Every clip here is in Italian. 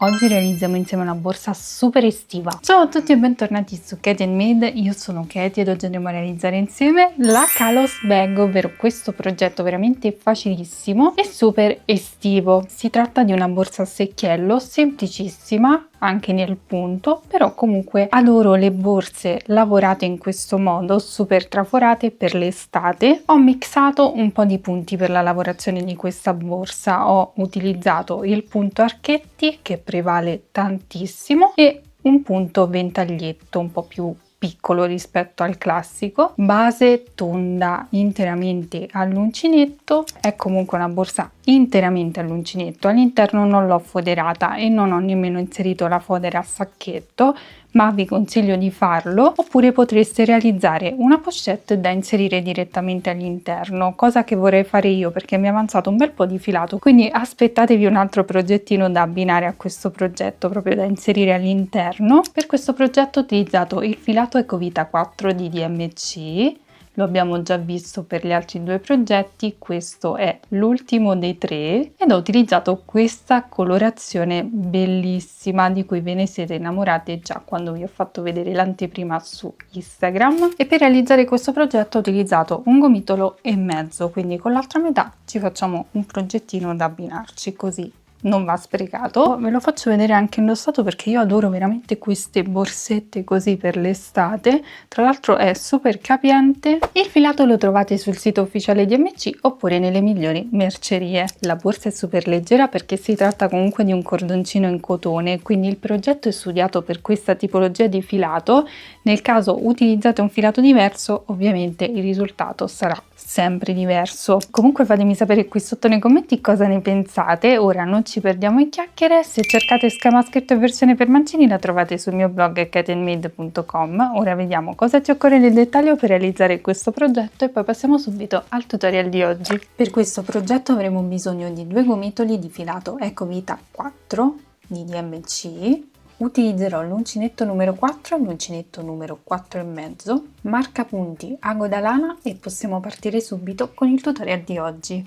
Oggi realizziamo insieme una borsa super estiva. Ciao a tutti e bentornati su Katie Made, io sono Katie ed oggi andremo a realizzare insieme la Kalos Bag, ovvero questo progetto veramente facilissimo e super estivo. Si tratta di una borsa a secchiello semplicissima, anche nel punto, però comunque adoro le borse lavorate in questo modo, super traforate per l'estate. Ho mixato un po' di punti per la lavorazione di questa borsa, ho utilizzato il punto archetti che prevale tantissimo e un punto ventaglietto un po' più piccolo rispetto al classico, base tonda interamente all'uncinetto. È comunque una borsa interamente all'uncinetto, all'interno non l'ho foderata e non ho nemmeno inserito la fodera a sacchetto, ma vi consiglio di farlo, oppure potreste realizzare una pochette da inserire direttamente all'interno, cosa che vorrei fare io perché mi è avanzato un bel po' di filato, quindi aspettatevi un altro progettino da abbinare a questo progetto, proprio da inserire all'interno. Per questo progetto ho utilizzato il filato Ecovita 4 di DMC. Lo abbiamo già visto per gli altri due progetti, questo è l'ultimo dei tre ed ho utilizzato questa colorazione bellissima di cui ve ne siete innamorate già quando vi ho fatto vedere l'anteprima su Instagram. E per realizzare questo progetto ho utilizzato un gomitolo e mezzo, quindi con l'altra metà ci facciamo un progettino da abbinarci, così non va sprecato. Ve lo faccio vedere anche indossato perché io adoro veramente queste borsette così per l'estate, tra l'altro è super capiente. Il filato lo trovate sul sito ufficiale di DMC oppure nelle migliori mercerie. La borsa è super leggera perché si tratta comunque di un cordoncino in cotone, quindi il progetto è studiato per questa tipologia di filato. Nel caso utilizzate un filato diverso, ovviamente il risultato sarà sempre diverso. Comunque fatemi sapere qui sotto nei commenti cosa ne pensate. Ora non ci perdiamo in chiacchiere, se cercate schema scritto e versione per mancini la trovate sul mio blog katieandmade.com. Ora vediamo cosa ci occorre nel dettaglio per realizzare questo progetto e poi passiamo subito al tutorial di oggi. Per questo progetto avremo bisogno di due gomitoli di filato Ecovita 4 di DMC. Utilizzerò l'uncinetto numero 4 e l'uncinetto numero 4,5, marcapunti ago da lana e possiamo partire subito con il tutorial di oggi.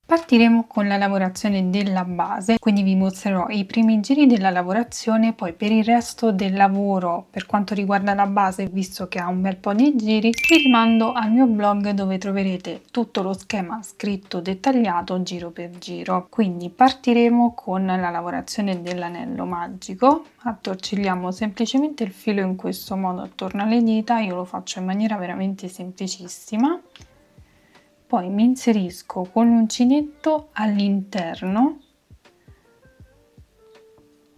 Partiremo con la lavorazione della base, quindi vi mostrerò i primi giri della lavorazione, poi per il resto del lavoro per quanto riguarda la base, visto che ha un bel po' di giri, vi rimando al mio blog dove troverete tutto lo schema scritto dettagliato giro per giro. Quindi partiremo con la lavorazione dell'anello magico, attorcigliamo semplicemente il filo in questo modo attorno alle dita, io lo faccio in maniera veramente semplicissima. Poi mi inserisco con l'uncinetto all'interno,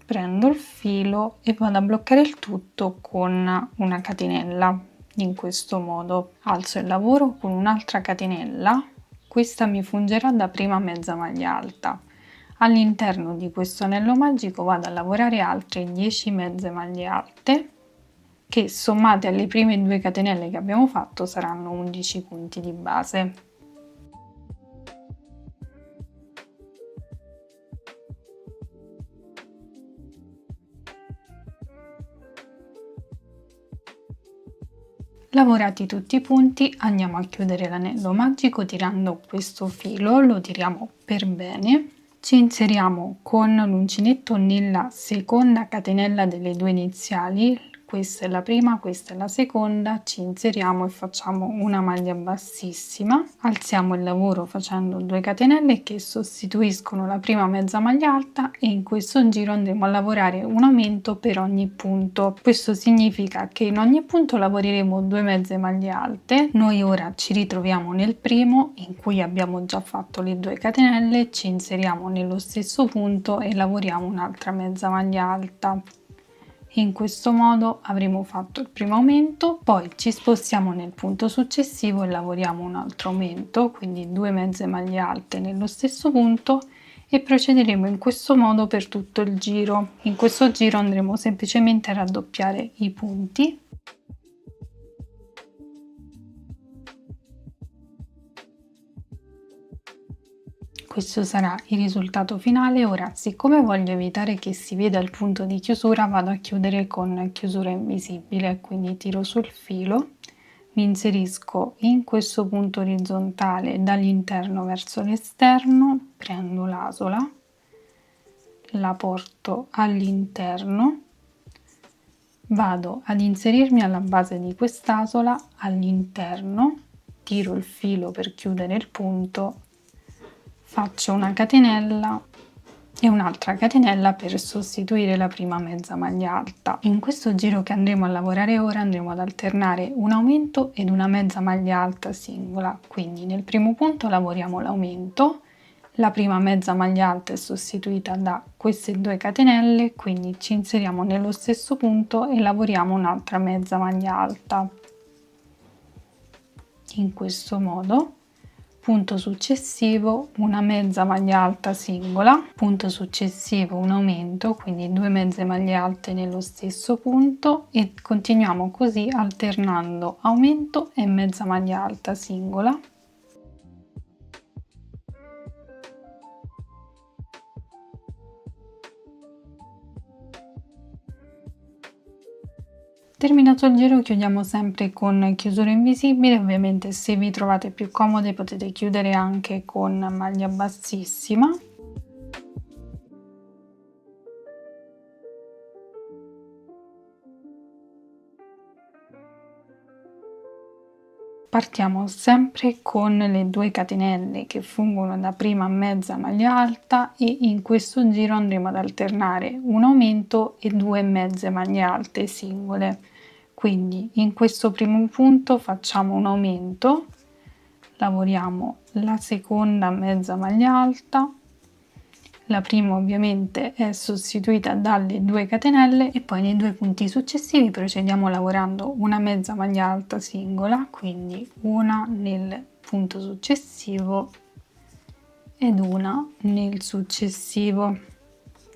prendo il filo e vado a bloccare il tutto con una catenella. In questo modo alzo il lavoro con un'altra catenella, questa mi fungerà da prima mezza maglia alta. All'interno di questo anello magico vado a lavorare altre 10 mezze maglie alte che sommate alle prime due catenelle che abbiamo fatto saranno 11 punti di base. Lavorati tutti i punti, andiamo a chiudere l'anello magico tirando questo filo, lo tiriamo per bene, ci inseriamo con l'uncinetto nella seconda catenella delle due iniziali, questa è la prima, questa è la seconda, ci inseriamo e facciamo una maglia bassissima, alziamo il lavoro facendo 2 catenelle che sostituiscono la prima mezza maglia alta e in questo giro andremo a lavorare un aumento per ogni punto. Questo significa che in ogni punto lavoreremo 2 mezze maglie alte. Noi ora ci ritroviamo nel primo in cui abbiamo già fatto le 2 catenelle, ci inseriamo nello stesso punto e lavoriamo un'altra mezza maglia alta. In questo modo avremo fatto il primo aumento, poi ci spostiamo nel punto successivo e lavoriamo un altro aumento, quindi 2 mezze maglie alte nello stesso punto e procederemo in questo modo per tutto il giro. In questo giro andremo semplicemente a raddoppiare i punti. Questo sarà il risultato finale. Ora, siccome voglio evitare che si veda il punto di chiusura, vado a chiudere con chiusura invisibile, quindi tiro sul filo, mi inserisco in questo punto orizzontale dall'interno verso l'esterno, prendo l'asola, la porto all'interno, vado ad inserirmi alla base di quest'asola all'interno, tiro il filo per chiudere il punto, faccio una catenella e un'altra catenella per sostituire la prima mezza maglia alta. In questo giro che andremo a lavorare ora andremo ad alternare un aumento ed una mezza maglia alta singola, quindi nel primo punto lavoriamo l'aumento, la prima mezza maglia alta è sostituita da queste 2 catenelle, quindi ci inseriamo nello stesso punto e lavoriamo un'altra mezza maglia alta in questo modo. Punto successivo una mezza maglia alta singola, punto successivo un aumento, quindi 2 mezze maglie alte nello stesso punto e continuiamo così alternando aumento e mezza maglia alta singola. Terminato il giro chiudiamo sempre con chiusura invisibile, ovviamente se vi trovate più comode potete chiudere anche con maglia bassissima. Partiamo sempre con le 2 catenelle che fungono da prima mezza maglia alta e in questo giro andremo ad alternare un aumento e 2 mezze maglie alte singole. Quindi in questo primo punto facciamo un aumento, lavoriamo la seconda mezza maglia alta, la prima ovviamente è sostituita dalle 2 catenelle e poi nei 2 punti successivi procediamo lavorando una mezza maglia alta singola, quindi una nel punto successivo ed una nel successivo.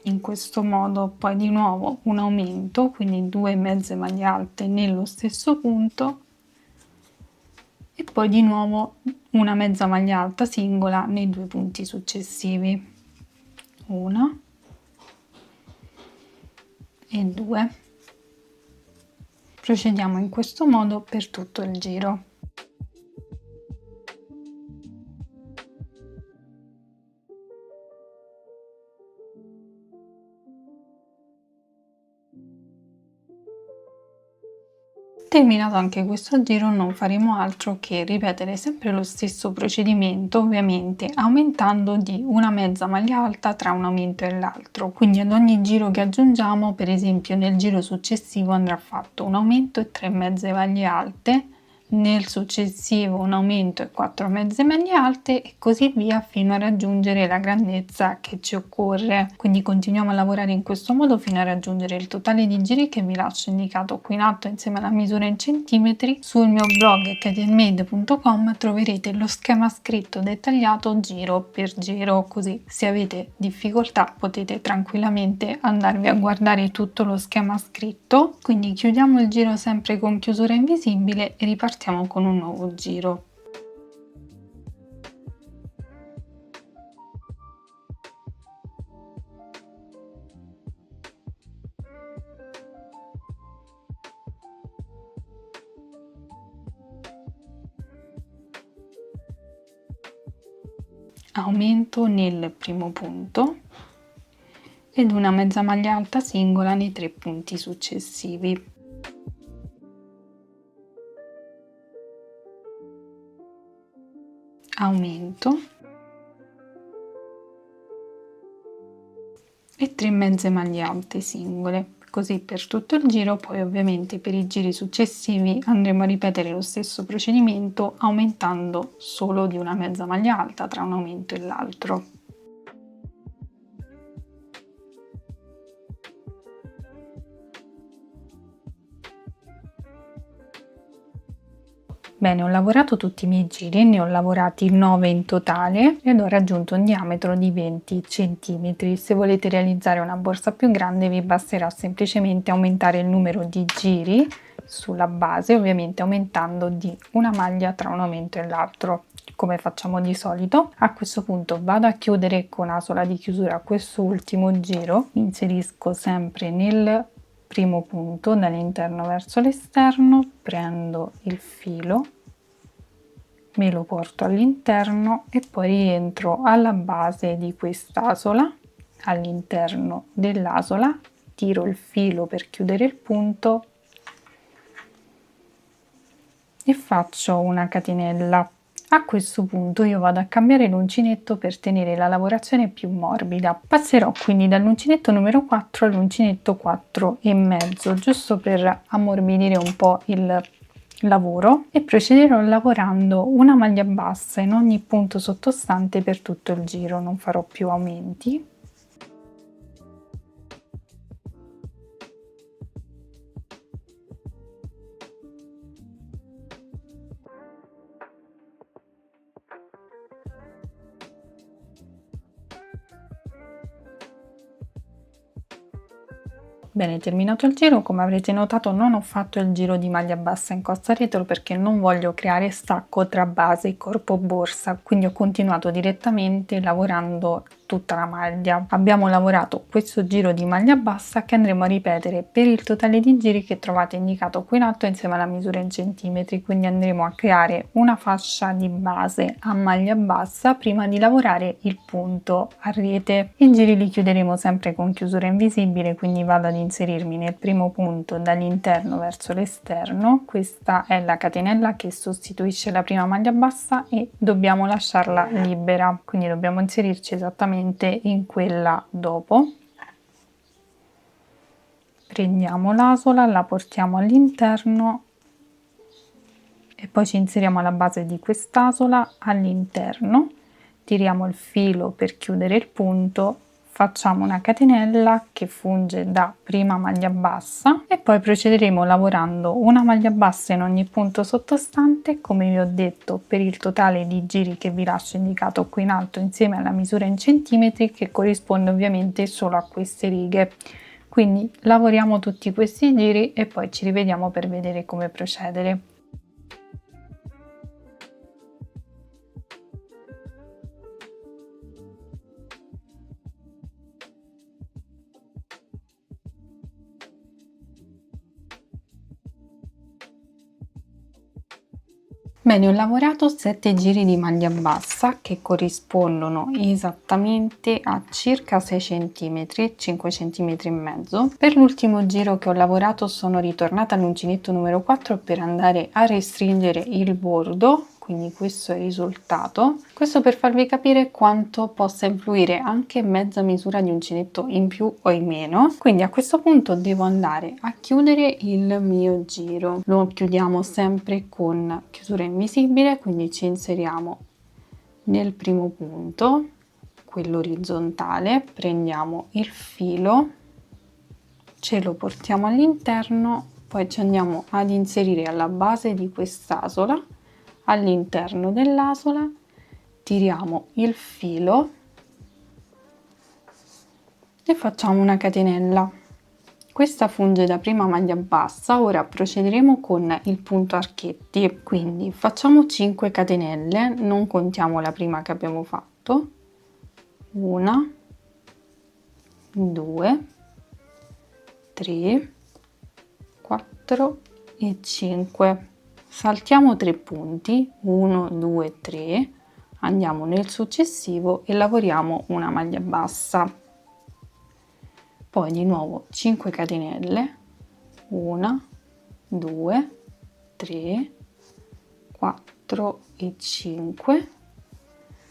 In questo modo poi di nuovo un aumento, quindi 2 mezze maglie alte nello stesso punto e poi di nuovo una mezza maglia alta singola nei 2 punti successivi. Una e 2. Procediamo in questo modo per tutto il giro. Terminato anche questo giro non faremo altro che ripetere sempre lo stesso procedimento, ovviamente aumentando di una mezza maglia alta tra un aumento e l'altro, quindi ad ogni giro che aggiungiamo, per esempio nel giro successivo andrà fatto un aumento e 3 mezze maglie alte, nel successivo un aumento e 4 mezze maglie alte e così via fino a raggiungere la grandezza che ci occorre. Quindi continuiamo a lavorare in questo modo fino a raggiungere il totale di giri che vi lascio indicato qui in alto insieme alla misura in centimetri. Sul mio blog katieandmade.com troverete lo schema scritto dettagliato giro per giro, così se avete difficoltà potete tranquillamente andarvi a guardare tutto lo schema scritto. Quindi chiudiamo il giro sempre con chiusura invisibile e ripartiamo con un nuovo giro. Aumento nel primo punto ed una mezza maglia alta singola nei 3 punti successivi. Aumento e 3 mezze maglie alte singole, così per tutto il giro. Poi ovviamente per i giri successivi andremo a ripetere lo stesso procedimento aumentando solo di una mezza maglia alta tra un aumento e l'altro. Bene, ho lavorato tutti i miei giri, ne ho lavorati 9 in totale ed ho raggiunto un diametro di 20 cm. Se volete realizzare una borsa più grande vi basterà semplicemente aumentare il numero di giri sulla base, ovviamente aumentando di una maglia tra un aumento e l'altro, come facciamo di solito. A questo punto vado a chiudere con asola di chiusura questo ultimo giro, inserisco sempre nel primo punto dall'interno verso l'esterno, prendo il filo, me lo porto all'interno e poi rientro alla base di quest'asola. All'interno dell'asola tiro il filo per chiudere il punto e faccio una catenella. A questo punto io vado a cambiare l'uncinetto per tenere la lavorazione più morbida. Passerò quindi dall'uncinetto numero 4 all'uncinetto 4 e mezzo, giusto per ammorbidire un po' il lavoro, e procederò lavorando una maglia bassa in ogni punto sottostante per tutto il giro. Non farò più aumenti. Bene, terminato il giro, come avrete notato non ho fatto il giro di maglia bassa in costa retro perché non voglio creare stacco tra base e corpo borsa, quindi ho continuato direttamente lavorando tutta la maglia. Abbiamo lavorato questo giro di maglia bassa che andremo a ripetere per il totale di giri che trovate indicato qui in alto insieme alla misura in centimetri, quindi andremo a creare una fascia di base a maglia bassa prima di lavorare il punto a rete. I giri li chiuderemo sempre con chiusura invisibile, quindi vado ad inserirmi nel primo punto dall'interno verso l'esterno. Questa è la catenella che sostituisce la prima maglia bassa e dobbiamo lasciarla libera, quindi dobbiamo inserirci esattamente in quella dopo. Prendiamo l'asola, la portiamo all'interno e poi ci inseriamo alla base di quest'asola all'interno, tiriamo il filo per chiudere il punto, facciamo una catenella che funge da prima maglia bassa e poi procederemo lavorando una maglia bassa in ogni punto sottostante, come vi ho detto, per il totale di giri che vi lascio indicato qui in alto insieme alla misura in centimetri, che corrisponde ovviamente solo a queste righe. Quindi lavoriamo tutti questi giri e poi ci rivediamo per vedere come procedere. Bene, ho lavorato 7 giri di maglia bassa che corrispondono esattamente a circa 6 cm, 5 cm e mezzo. Per l'ultimo giro che ho lavorato sono ritornata all'uncinetto numero 4 per andare a restringere il bordo, quindi questo è il risultato. Questo per farvi capire quanto possa influire anche mezza misura di uncinetto in più o in meno. Quindi a questo punto devo andare a chiudere il mio giro. Lo chiudiamo sempre con chiusura invisibile, quindi ci inseriamo nel primo punto, quello orizzontale, prendiamo il filo, ce lo portiamo all'interno, poi ci andiamo ad inserire alla base di quest'asola. All'interno dell'asola tiriamo il filo e facciamo una catenella. Questa funge da prima maglia bassa. Ora procederemo con il punto archetti, quindi facciamo 5 catenelle, non contiamo la prima che abbiamo fatto. 1, 2, 3, 4 e 5. Saltiamo 3 punti, 1, 2, 3, andiamo nel successivo e lavoriamo una maglia bassa. Poi di nuovo 5 catenelle, 1, 2, 3, 4 e 5.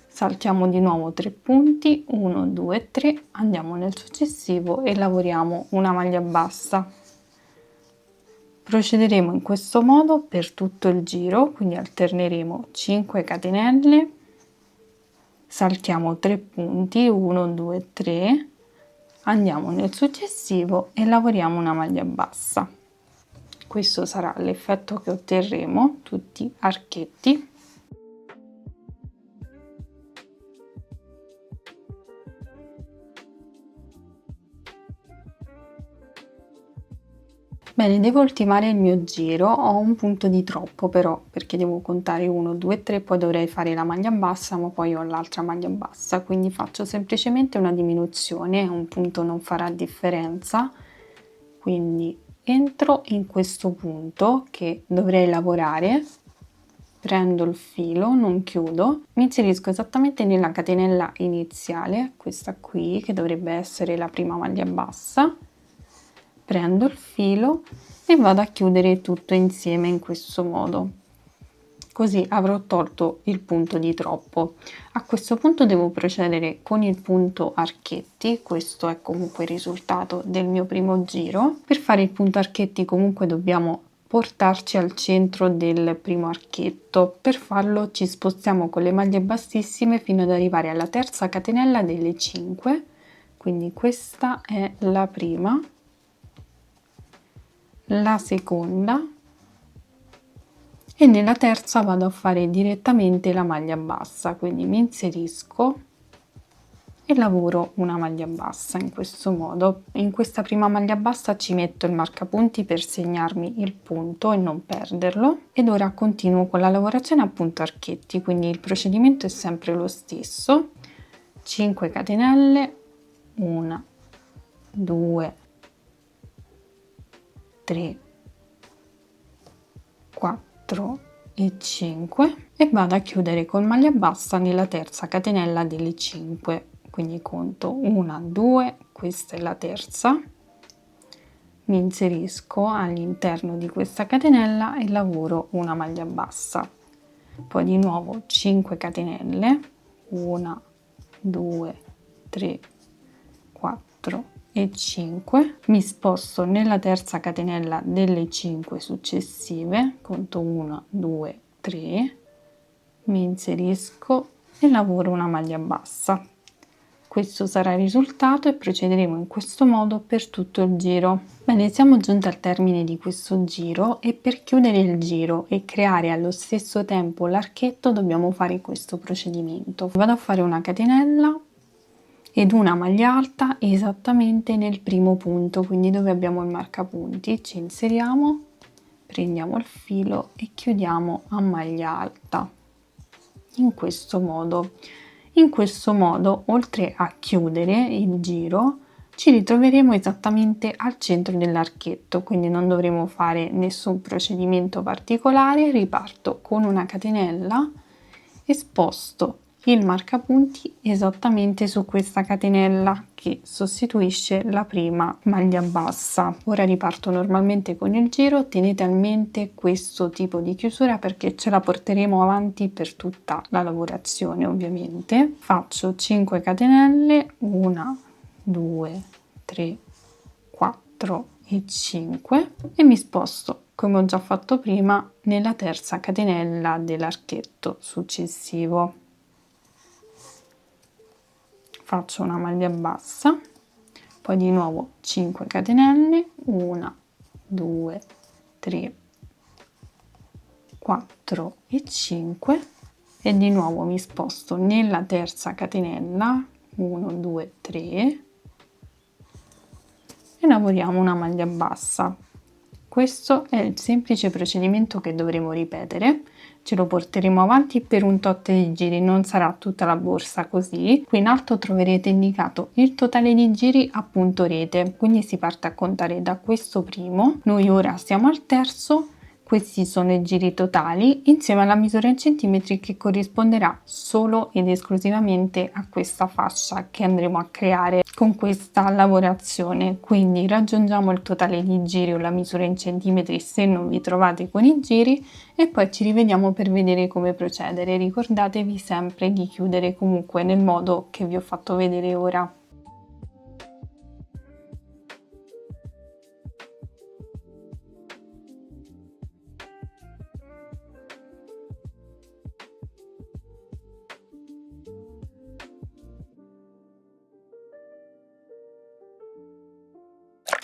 Saltiamo di nuovo 3 punti, 1, 2, 3, andiamo nel successivo e lavoriamo una maglia bassa. Procederemo in questo modo per tutto il giro, quindi alterneremo 5 catenelle, saltiamo 3 punti, 1, 2, 3, andiamo nel successivo e lavoriamo una maglia bassa. Questo sarà l'effetto che otterremo, tutti archetti. Bene, devo ultimare il mio giro, ho un punto di troppo però, perché devo contare 1, 2, 3, poi dovrei fare la maglia bassa, ma poi ho l'altra maglia bassa, quindi faccio semplicemente una diminuzione, un punto non farà differenza. quindi entro in questo punto che dovrei lavorare, prendo il filo, non chiudo, mi inserisco esattamente nella catenella iniziale, questa qui che dovrebbe essere la prima maglia bassa, prendo il filo e vado a chiudere tutto insieme in questo modo, così avrò tolto il punto di troppo. A questo punto devo procedere con il punto archetti, questo è comunque il risultato del mio primo giro. Per fare il punto archetti comunque dobbiamo portarci al centro del primo archetto. Per farlo ci spostiamo con le maglie bassissime fino ad arrivare alla terza catenella delle 5, quindi questa è la prima, la seconda e nella terza vado a fare direttamente la maglia bassa, quindi mi inserisco e lavoro una maglia bassa in questo modo. In questa prima maglia bassa ci metto il marcapunti per segnarmi il punto e non perderlo, ed ora continuo con la lavorazione a punto archetti, quindi il procedimento è sempre lo stesso: 5 catenelle, 1 2 3 4 e 5 e vado a chiudere con maglia bassa nella terza catenella delle 5, quindi conto 1 2, questa è la terza, mi inserisco all'interno di questa catenella e lavoro una maglia bassa, poi di nuovo 5 catenelle, 1 2 3 4 e 5, mi sposto nella terza catenella delle 5 successive, conto 1 2 3, mi inserisco e lavoro una maglia bassa. Questo sarà il risultato e procederemo in questo modo per tutto il giro. Bene, siamo giunti al termine di questo giro e per chiudere il giro e creare allo stesso tempo l'archetto dobbiamo fare questo procedimento. Vado a fare una catenella ed una maglia alta esattamente nel primo punto, quindi dove abbiamo il marcapunti, ci inseriamo, prendiamo il filo e chiudiamo a maglia alta in questo modo. In questo modo, oltre a chiudere il giro, ci ritroveremo esattamente al centro dell'archetto, quindi non dovremo fare nessun procedimento particolare. Riparto con una catenella e sposto il marcapunti esattamente su questa catenella che sostituisce la prima maglia bassa. Ora riparto normalmente con il giro, tenete a mente questo tipo di chiusura perché ce la porteremo avanti per tutta la lavorazione. Ovviamente faccio 5 catenelle, 1 2 3 4 e 5 e mi sposto, come ho già fatto prima, nella terza catenella dell'archetto successivo. Faccio una maglia bassa, poi di nuovo 5 catenelle, 1 2 3 4 e 5 e di nuovo mi sposto nella terza catenella, 1 2 3 e lavoriamo una maglia bassa. Questo è il semplice procedimento che dovremo ripetere, ce lo porteremo avanti per un tot di giri, non sarà tutta la borsa così. Qui in alto troverete indicato il totale di giri a punto rete, quindi si parte a contare da questo primo. Noi ora siamo al terzo, questi sono i giri totali insieme alla misura in centimetri che corrisponderà solo ed esclusivamente a questa fascia che andremo a creare con questa lavorazione. Quindi raggiungiamo il totale di giri o la misura in centimetri se non vi trovate con i giri e poi ci rivediamo per vedere come procedere. Ricordatevi sempre di chiudere comunque nel modo che vi ho fatto vedere ora.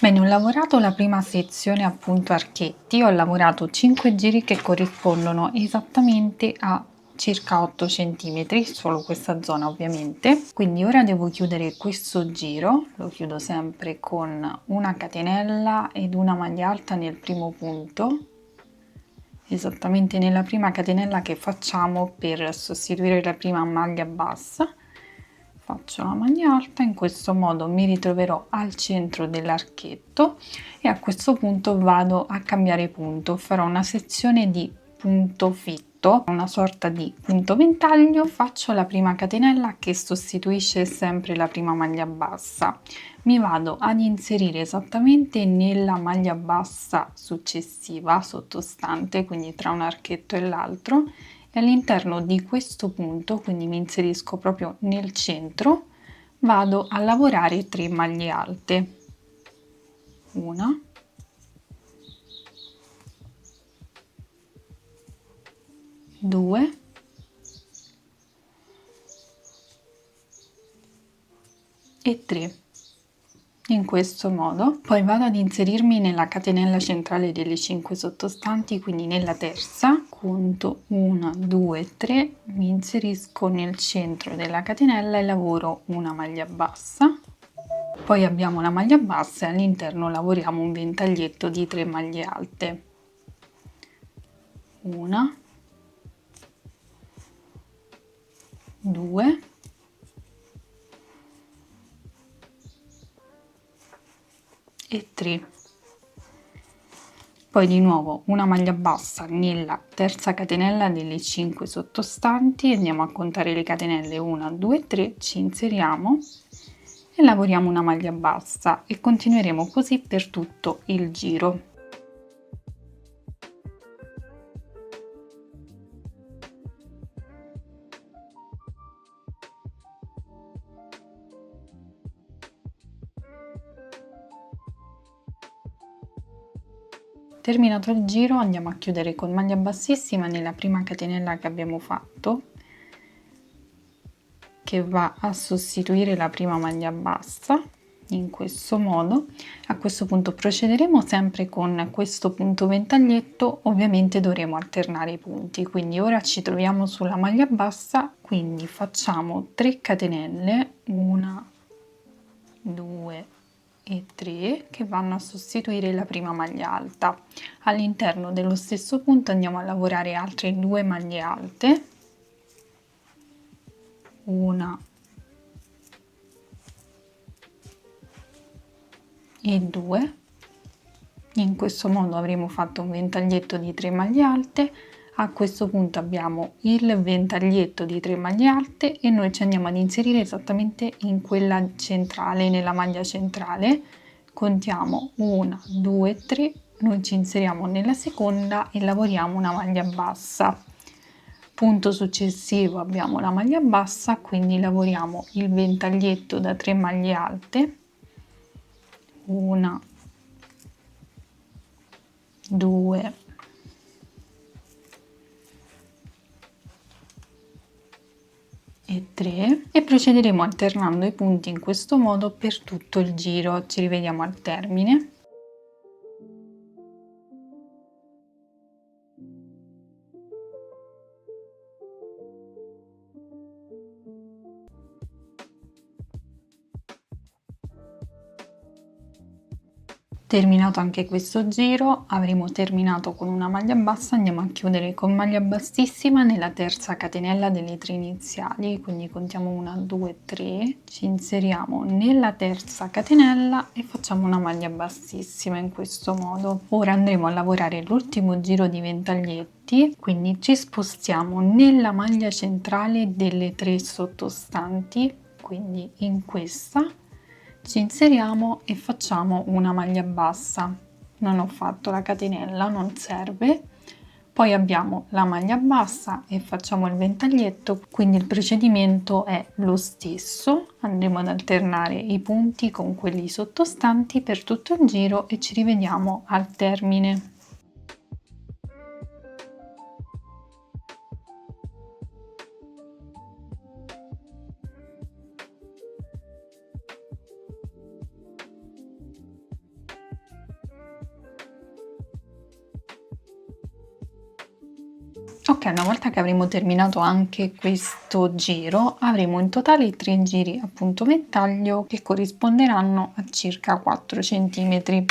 Bene, ho lavorato la prima sezione appunto archetti, ho lavorato 5 giri che corrispondono esattamente a circa 8 cm, solo questa zona ovviamente. Quindi ora devo chiudere questo giro, lo chiudo sempre con una catenella ed una maglia alta nel primo punto, esattamente nella prima catenella che facciamo per sostituire la prima maglia bassa. faccio la maglia alta, in questo modo mi ritroverò al centro dell'archetto e a questo punto vado a cambiare punto, farò una sezione di punto fitto, una sorta di punto ventaglio, faccio la prima catenella che sostituisce sempre la prima maglia bassa, mi vado ad inserire esattamente nella maglia bassa successiva sottostante, quindi tra un archetto e l'altro, e all'interno di questo punto, quindi mi inserisco proprio nel centro, vado a lavorare 3 maglie alte, una, due e 3. In questo modo poi vado ad inserirmi nella catenella centrale delle 5 sottostanti, quindi nella terza, conto 1 2 3, mi inserisco nel centro della catenella e lavoro una maglia bassa, poi abbiamo la maglia bassa e all'interno lavoriamo un ventaglietto di 3 maglie alte, una, due e 3. Poi di nuovo una maglia bassa nella terza catenella delle 5 sottostanti, andiamo a contare le catenelle 1 2 3, ci inseriamo e lavoriamo una maglia bassa e continueremo così per tutto il giro. Terminato il giro andiamo a chiudere con maglia bassissima nella prima catenella che abbiamo fatto, che va a sostituire la prima maglia bassa, in questo modo. A questo punto procederemo sempre con questo punto ventaglietto, ovviamente dovremo alternare i punti, quindi ora ci troviamo sulla maglia bassa, quindi facciamo 3 catenelle, 1 2 e 3, che vanno a sostituire la prima maglia alta. All'interno dello stesso punto andiamo a lavorare altre 2 maglie alte, una e 2. In questo modo avremo fatto un ventaglietto di 3 maglie alte. A questo punto abbiamo il ventaglietto di 3 maglie alte e noi ci andiamo ad inserire esattamente in quella centrale, nella maglia centrale. Contiamo 1 2 3, noi ci inseriamo nella seconda e lavoriamo una maglia bassa. Punto successivo abbiamo la maglia bassa, quindi lavoriamo il ventaglietto da 3 maglie alte, una, 2 e 3 e procederemo alternando i punti in questo modo per tutto il giro. Ci rivediamo al termine. Terminato anche questo giro, avremo terminato con una maglia bassa, andiamo a chiudere con maglia bassissima nella terza catenella delle 3 iniziali, quindi contiamo 1 2 3, ci inseriamo nella terza catenella e facciamo una maglia bassissima in questo modo. Ora andremo a lavorare l'ultimo giro di ventaglietti, quindi ci spostiamo nella maglia centrale delle 3 sottostanti, quindi in questa ci inseriamo e facciamo una maglia bassa. Non ho fatto la catenella, non serve. Poi abbiamo la maglia bassa e facciamo il ventaglietto, quindi il procedimento è lo stesso. Andremo ad alternare i punti con quelli sottostanti per tutto il giro e ci rivediamo al termine. Ok, una volta che avremo terminato anche questo giro, avremo in totale 3 giri a punto ventaglio che corrisponderanno a circa 4 cm.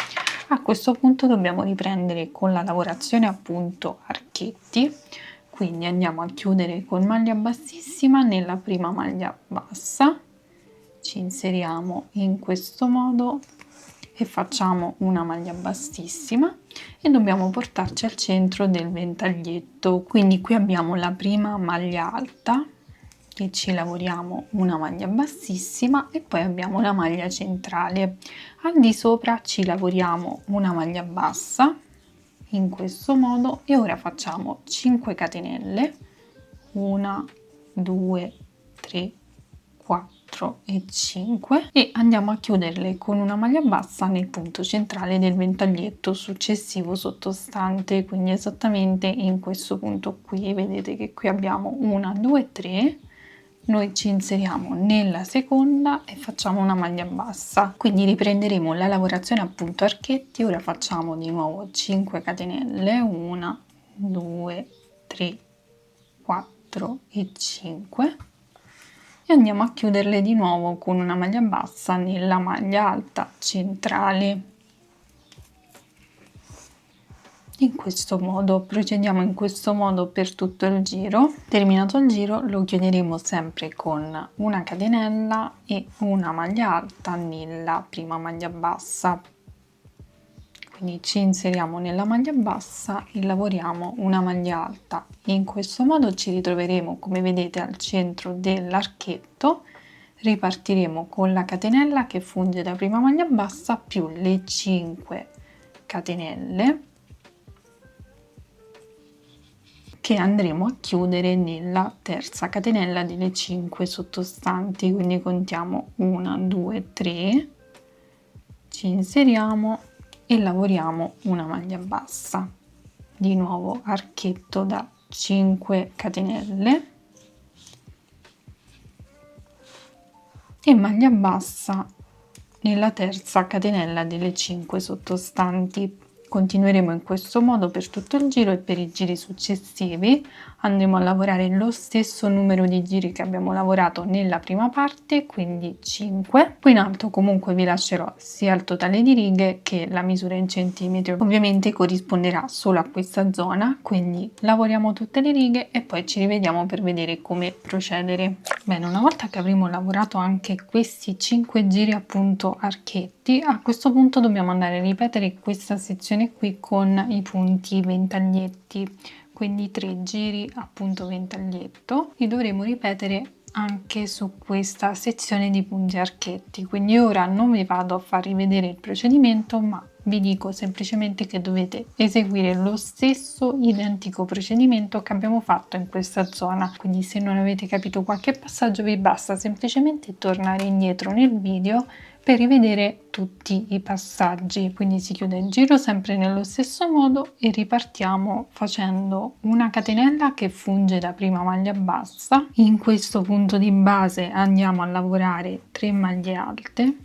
A questo punto dobbiamo riprendere con la lavorazione a punto archetti, quindi andiamo a chiudere con maglia bassissima nella prima maglia bassa, ci inseriamo in questo modo e facciamo una maglia bassissima e dobbiamo portarci al centro del ventaglietto. Quindi qui abbiamo la prima maglia alta e ci lavoriamo una maglia bassissima e poi abbiamo la maglia centrale. Al di sopra ci lavoriamo una maglia bassa in questo modo e ora facciamo 5 catenelle, 1 2 3 4 e 5 e andiamo a chiuderle con una maglia bassa nel punto centrale del ventaglietto successivo sottostante, quindi esattamente in questo punto qui. Vedete che qui abbiamo 1 2 3, noi ci inseriamo nella seconda e facciamo una maglia bassa, quindi riprenderemo la lavorazione appunto archetti. Ora facciamo di nuovo 5 catenelle, 1 2 3 4 e 5 e andiamo a chiuderle di nuovo con una maglia bassa nella maglia alta centrale. In questo modo procediamo in questo modo per tutto il giro. Terminato il giro lo chiuderemo sempre con una catenella e una maglia alta nella prima maglia bassa. Quindi ci inseriamo nella maglia bassa e lavoriamo una maglia alta. In questo modo ci ritroveremo, come vedete, al centro dell'archetto. Ripartiremo con la catenella che funge da prima maglia bassa più le 5 catenelle che andremo a chiudere nella terza catenella delle 5 sottostanti. Quindi contiamo 1 2 3, ci inseriamo e lavoriamo una maglia bassa, di nuovo archetto da 5 catenelle e maglia bassa nella terza catenella delle 5 sottostanti. Continueremo in questo modo per tutto il giro e per i giri successivi andremo a lavorare lo stesso numero di giri che abbiamo lavorato nella prima parte, quindi 5. Qui in alto comunque vi lascerò sia il totale di righe che la misura in centimetri. Ovviamente corrisponderà solo a questa zona, quindi lavoriamo tutte le righe e poi ci rivediamo per vedere come procedere. Bene, una volta che avremo lavorato anche questi 5 giri appunto archetti, a questo punto dobbiamo andare a ripetere questa sezione qui con i punti ventaglietti, quindi 3 giri appunto ventaglietto li dovremo ripetere anche su questa sezione di punti archetti. Quindi ora non vi vado a far rivedere il procedimento, ma vi dico semplicemente che dovete eseguire lo stesso identico procedimento che abbiamo fatto in questa zona. Quindi se non avete capito qualche passaggio vi basta semplicemente tornare indietro nel video per rivedere tutti i passaggi. Quindi si chiude il giro sempre nello stesso modo e ripartiamo facendo una catenella che funge da prima maglia bassa. In questo punto di base andiamo a lavorare 3 maglie alte,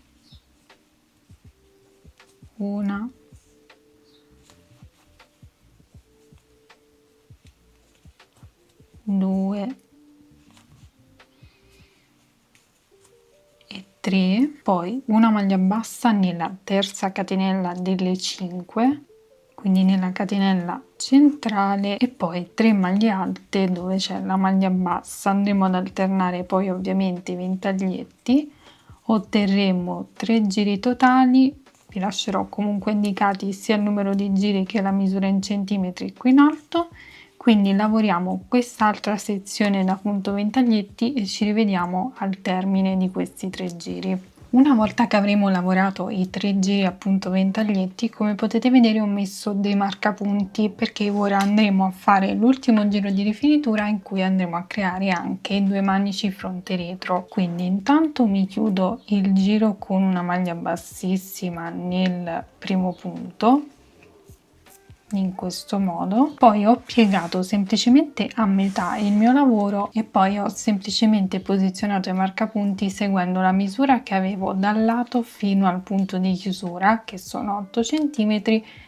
una, due e 3, poi una maglia bassa nella terza catenella delle 5, quindi nella catenella centrale, e poi 3 maglie alte dove c'è la maglia bassa. Andremo ad alternare poi ovviamente i ventaglietti, otterremo 3 giri totali. Vi lascerò comunque indicati sia il numero di giri che la misura in centimetri qui in alto. Quindi lavoriamo quest'altra sezione da punto ventaglietti e ci rivediamo al termine di questi 3 giri. Una volta che avremo lavorato i 3 giri appunto ventaglietti, come potete vedere ho messo dei marcapunti perché ora andremo a fare l'ultimo giro di rifinitura in cui andremo a creare anche 2 manici fronte retro. Quindi intanto mi chiudo il giro con una maglia bassissima nel primo punto, in questo modo, poi ho piegato semplicemente a metà il mio lavoro e poi ho semplicemente posizionato i marcapunti seguendo la misura che avevo dal lato fino al punto di chiusura, che sono 8 cm,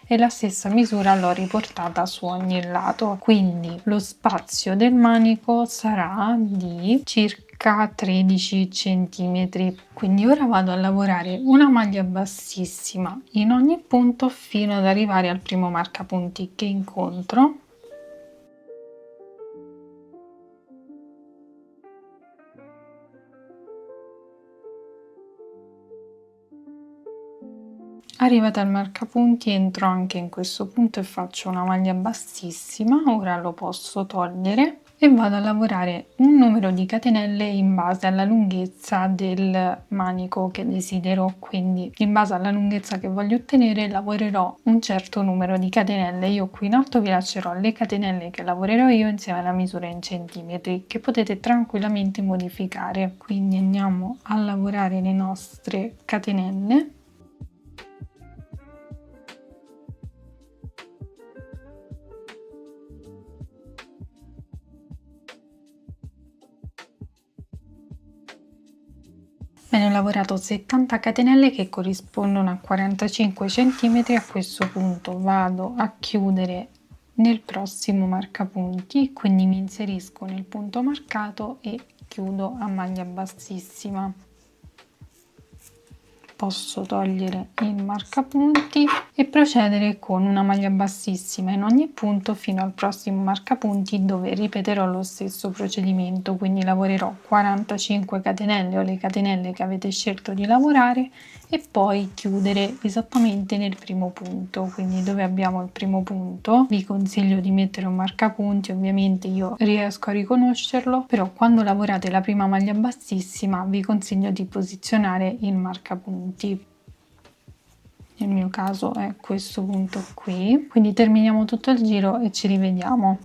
e la stessa misura l'ho riportata su ogni lato. Quindi lo spazio del manico sarà di circa 13 cm. Quindi ora vado a lavorare una maglia bassissima in ogni punto fino ad arrivare al primo marcapunti che incontro. Arrivata al marcapunti entro anche in questo punto e faccio una maglia bassissima, ora lo posso togliere e vado a lavorare un numero di catenelle in base alla lunghezza del manico che desidero, quindi in base alla lunghezza che voglio ottenere lavorerò un certo numero di catenelle. Io qui in alto vi lascerò le catenelle che lavorerò io insieme alla misura in centimetri che potete tranquillamente modificare. Quindi andiamo a lavorare le nostre catenelle. Bene, ho lavorato 70 catenelle che corrispondono a 45 centimetri. A questo punto vado a chiudere nel prossimo marcapunti, quindi mi inserisco nel punto marcato e chiudo a maglia bassissima. Posso togliere il marcapunti e procedere con una maglia bassissima in ogni punto fino al prossimo marcapunti, dove ripeterò lo stesso procedimento, quindi lavorerò 45 catenelle o le catenelle che avete scelto di lavorare e poi chiudere esattamente nel primo punto. Quindi dove abbiamo il primo punto vi consiglio di mettere un marcapunti, ovviamente io riesco a riconoscerlo, però quando lavorate la prima maglia bassissima vi consiglio di posizionare il marcapunti. Nel mio caso è questo punto qui, quindi terminiamo tutto il giro e ci rivediamo.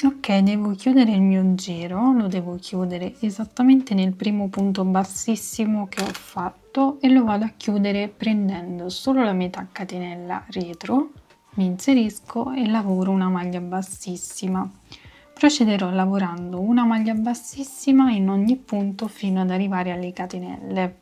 Ok, devo chiudere il mio giro, lo devo chiudere esattamente nel primo punto bassissimo che ho fatto e lo vado a chiudere prendendo solo la metà catenella retro, mi inserisco e lavoro una maglia bassissima. Procederò lavorando una maglia bassissima in ogni punto fino ad arrivare alle catenelle.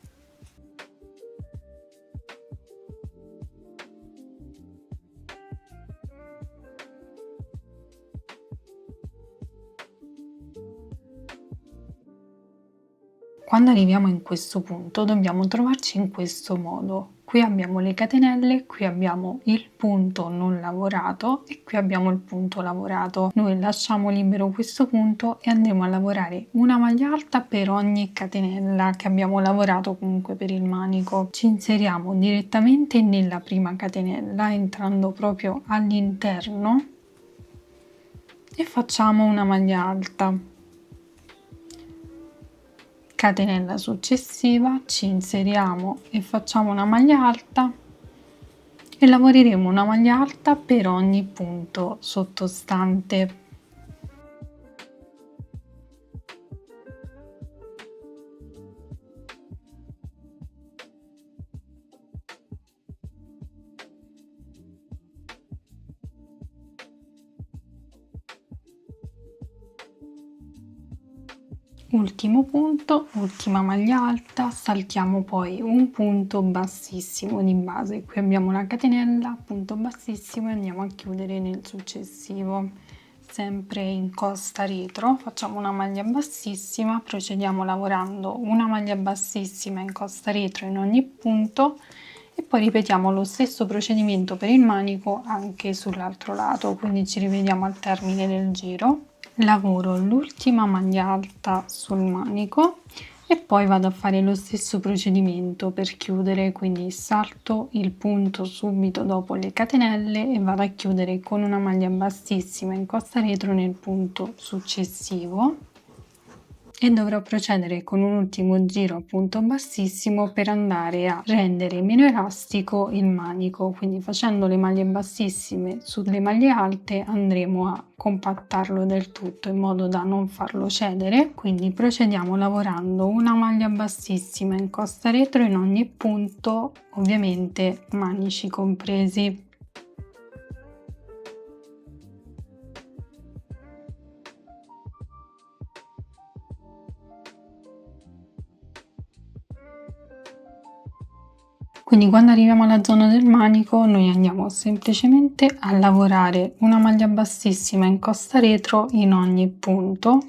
Quando arriviamo in questo punto dobbiamo trovarci in questo modo. Qui abbiamo le catenelle, qui abbiamo il punto non lavorato e qui abbiamo il punto lavorato. Noi lasciamo libero questo punto e andremo a lavorare una maglia alta per ogni catenella che abbiamo lavorato comunque per il manico. Ci inseriamo direttamente nella prima catenella entrando proprio all'interno e facciamo una maglia alta. Catenella successiva ci inseriamo e facciamo una maglia alta e lavoreremo una maglia alta per ogni punto sottostante. Ultimo punto, ultima maglia alta, saltiamo poi un punto bassissimo di base. Qui abbiamo la catenella, punto bassissimo e andiamo a chiudere nel successivo. Sempre in costa retro facciamo una maglia bassissima, procediamo lavorando una maglia bassissima in costa retro in ogni punto e poi ripetiamo lo stesso procedimento per il manico anche sull'altro lato, quindi ci rivediamo al termine del giro. Lavoro l'ultima maglia alta sul manico e poi vado a fare lo stesso procedimento per chiudere, quindi salto il punto subito dopo le catenelle e vado a chiudere con una maglia bassissima in costa retro nel punto successivo e dovrò procedere con un ultimo giro a punto bassissimo per andare a rendere meno elastico il manico, quindi facendo le maglie bassissime sulle maglie alte andremo a compattarlo del tutto in modo da non farlo cedere. Quindi procediamo lavorando una maglia bassissima in costa retro in ogni punto, ovviamente manici compresi. Quindi quando arriviamo alla zona del manico noi andiamo semplicemente a lavorare una maglia bassissima in costa retro in ogni punto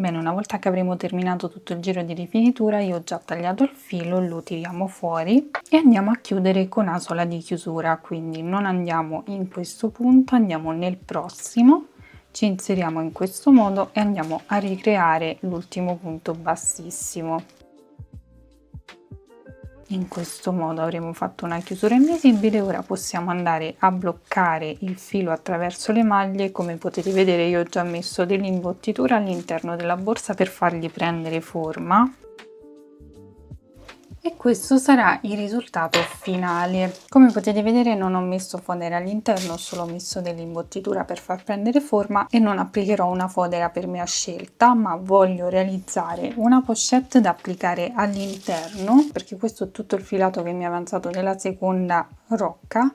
Bene, una volta che avremo terminato tutto il giro di rifinitura, io ho già tagliato il filo, lo tiriamo fuori e andiamo a chiudere con asola di chiusura, quindi non andiamo in questo punto, andiamo nel prossimo, ci inseriamo in questo modo e andiamo a ricreare l'ultimo punto bassissimo. In questo modo avremo fatto una chiusura invisibile. Ora possiamo andare a bloccare il filo attraverso le maglie. Come potete vedere, io ho già messo dell'imbottitura all'interno della borsa per fargli prendere forma, e questo sarà il risultato finale. Come potete vedere, non ho messo fodera all'interno, ho solo messo dell'imbottitura per far prendere forma e non applicherò una fodera per mia scelta, ma voglio realizzare una pochette da applicare all'interno, perché questo è tutto il filato che mi è avanzato nella seconda rocca,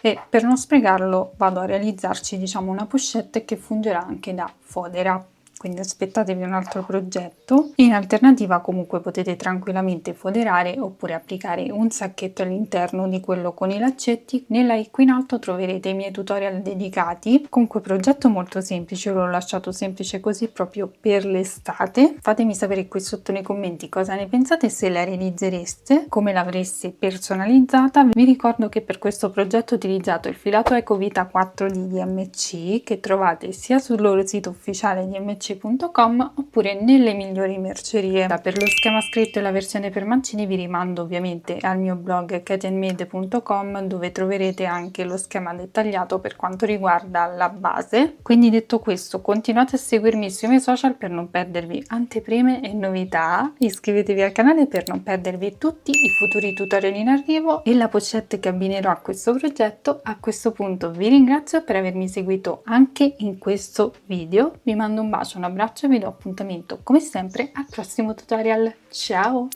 e per non sprecarlo vado a realizzarci, diciamo, una pochette che fungerà anche da fodera. Quindi aspettatevi un altro progetto. In alternativa comunque potete tranquillamente foderare oppure applicare un sacchetto all'interno di quello con i laccetti. Nella qui in alto troverete i miei tutorial dedicati. Comunque progetto molto semplice, l'ho lasciato semplice così proprio per l'estate. Fatemi sapere qui sotto nei commenti cosa ne pensate, se la realizzereste, come l'avreste personalizzata. Vi ricordo che per questo progetto ho utilizzato il filato Ecovita 4 di DMC, che trovate sia sul loro sito ufficiale DMC oppure nelle migliori mercerie. Per lo schema scritto e la versione per mancini vi rimando ovviamente al mio blog katandmade.com, dove troverete anche lo schema dettagliato per quanto riguarda la base. Quindi detto questo, continuate a seguirmi sui miei social per non perdervi anteprime e novità, iscrivetevi al canale per non perdervi tutti i futuri tutorial in arrivo e la pochette che abbinerò a questo progetto. A questo punto vi ringrazio per avermi seguito anche in questo video, vi mando un bacio, un abbraccio e vi do appuntamento come sempre al prossimo tutorial. Ciao!